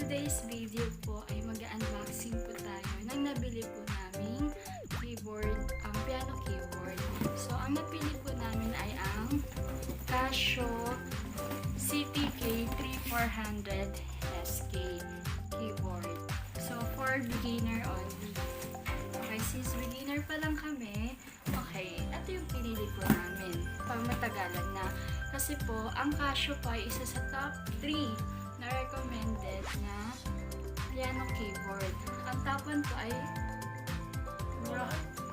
today's video po ay mag-unboxing po tayo ng nabili po naming keyboard, ang piano keyboard. So, ang napili po namin ay ang Casio CTK3400 SK keyboard. So, for beginner only. Okay, since beginner pa lang kami, okay, ito yung pinili po namin. Pang matagalan na. Kasi po, ang Casio po ay isa sa top 3 na recommended na piano keyboard. Ang top 1 po ay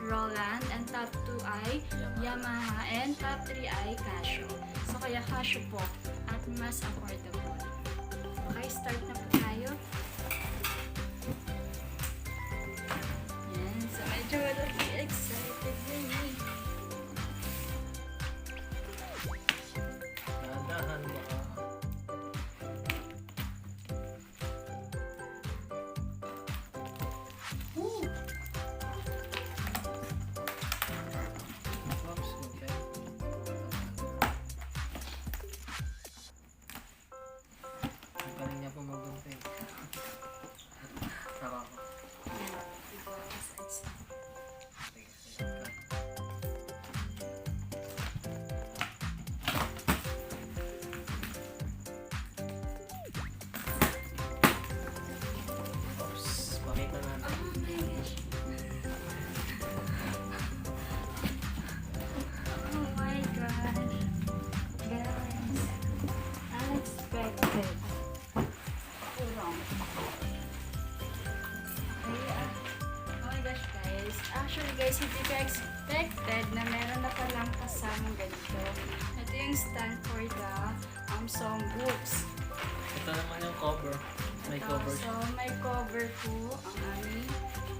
Roland, and top 2 ay Yamaha, and top 3 ay Casio. So, kaya Casio po at mas affordable. Okay, start na po tayo. Yan, so medyo excited din eh. Dahan mo. Oops, okay. Ang galing niya po magbantay. Tawa ko. Oops, makita natin. Oh my gosh. Oh my gosh. Guys, unexpected. Tulong. Okay, oh my gosh guys. Actually guys, hindi ko expected na meron na palang kasamang ganito. Ito yung stand for the songbooks. Ito naman yung cover. May cover So, siya. may cover po ang aming.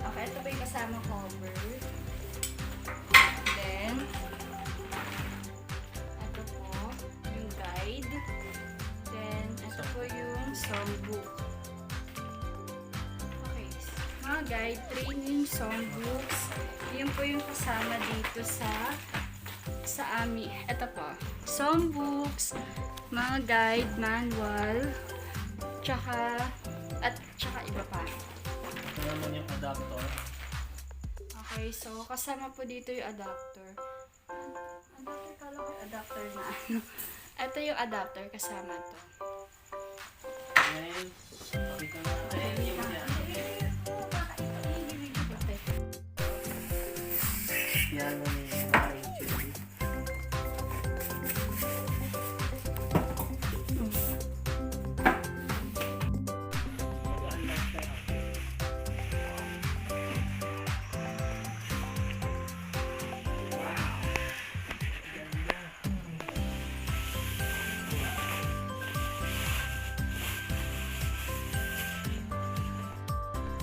Okay, ito pa yung kasama cover. Then, ito po yung guide. Then, ito po yung songbook. Okay, mga guide, training songbooks. Yun po yung kasama dito sa amin. Ito po, songbooks, mga guide, manual, tsaka iba pa. Ito naman yung adapter. Okay, so kasama po dito yung adapter. Kala ko yung adapter na ano. Ito yung adapter, kasama to. Ngayon, dito natin yung piano ni Maaring.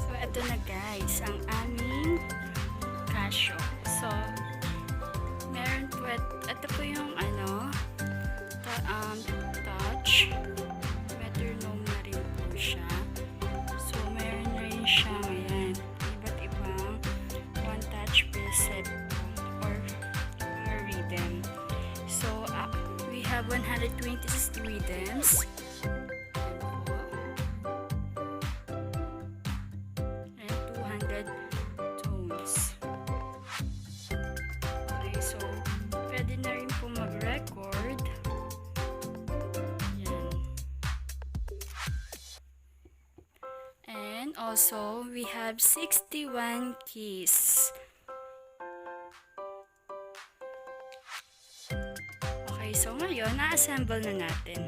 So, ito na guys, ang aming Casio. So, meron po, ito po yung ano, touch. Metronome na rin po siya. So, meron na rin siya ngayon. Iba't ibang one-touch preset or mga rhythm. So, we have 126 rhythms. And 200 tones. Okay, so pwede na rin po mag-record. Yan. And also, we have 61 keys. Okay, so ngayon, na-assemble na natin.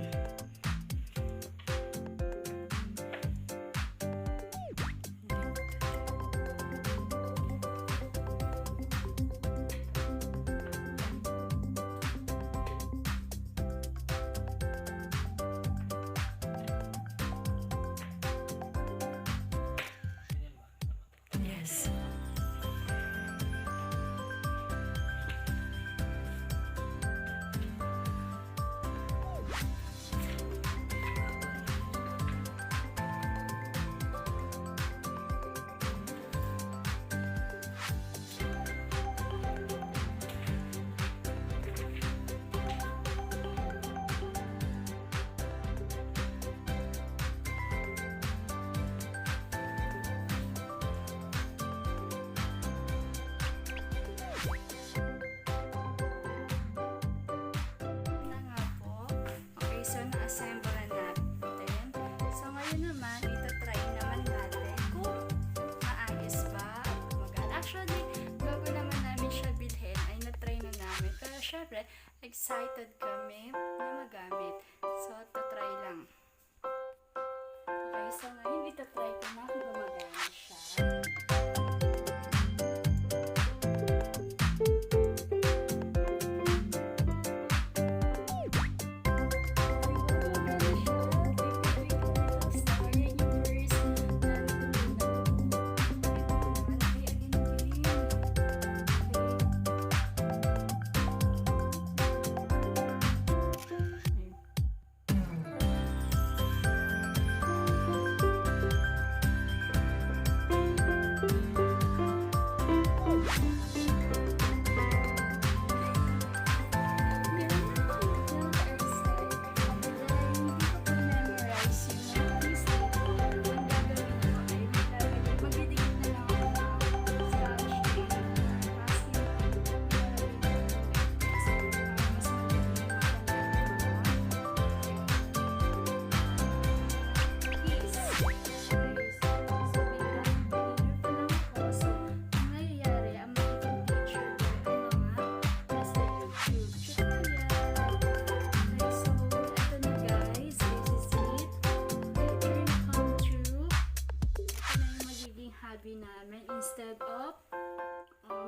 Yes. syempre, excited kami na magamit. So, try lang. Okay, so ngayon try ko na kung gumagana siya. Namin instead of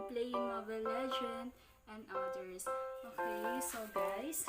playing Mobile Legend and others. Okay, so guys,